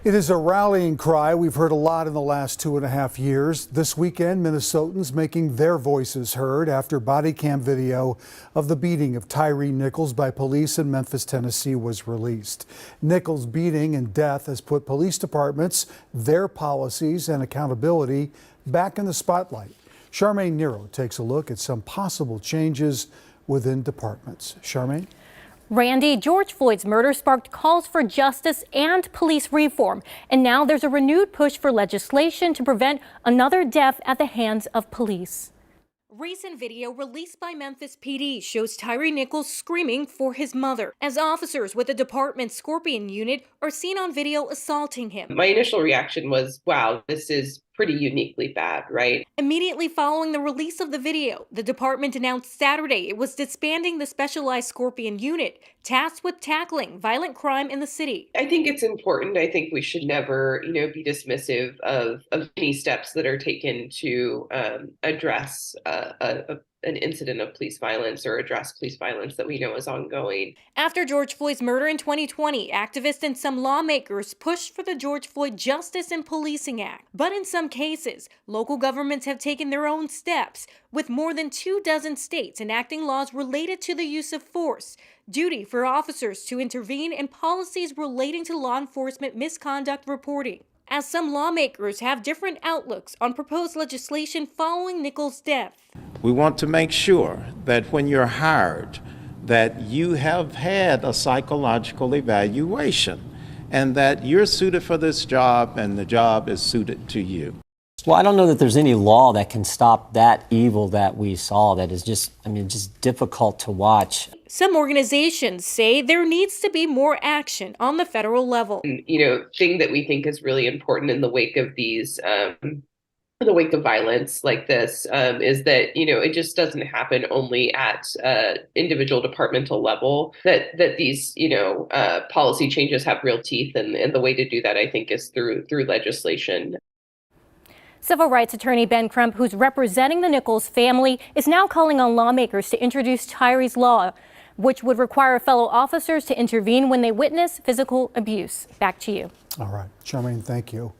It is a rallying cry we've heard a lot in the last 2.5 years. This weekend, Minnesotans making their voices heard after body cam video of the beating of Tyre Nichols by police in Memphis, Tennessee was released. Nichols' beating and death has put police departments, their policies and accountability back in the spotlight. Charmaine Nero takes a look at some possible changes within departments. Charmaine? Randy, George Floyd's murder sparked calls for justice and police reform, and now there's a renewed push for legislation to prevent another death at the hands of police. Recent video released by Memphis PD shows Tyre Nichols screaming for his mother as officers with the department's Scorpion unit are seen on video assaulting him. My initial reaction was, wow, this is pretty uniquely bad, right? Immediately following the release of the video, the department announced Saturday it was disbanding the specialized Scorpion unit tasked with tackling violent crime in the city. I think it's important. I think we should never, be dismissive of any steps that are taken to address an incident of police violence or address police violence that we know is ongoing. After George Floyd's murder in 2020, activists and some lawmakers pushed for the George Floyd Justice and Policing Act. But in some cases, local governments have taken their own steps, with more than 24 states enacting laws related to the use of force, duty for officers to intervene, and policies relating to law enforcement misconduct reporting. As some lawmakers have different outlooks on proposed legislation following Nichols' death. We want to make sure that when you're hired, that you have had a psychological evaluation and that you're suited for this job and the job is suited to you. Well, I don't know that there's any law that can stop that evil that we saw. That is just difficult to watch. Some organizations say there needs to be more action on the federal level. Thing that we think is really important in the wake of these, in the wake of violence like this, is that, it just doesn't happen only at individual departmental level, that these, policy changes have real teeth. And the way to do that, I think, is through legislation. Civil rights attorney Ben Crump, who's representing the Nichols family, is now calling on lawmakers to introduce Tyre's Law, which would require fellow officers to intervene when they witness physical abuse. Back to you. All right, Charmaine, thank you.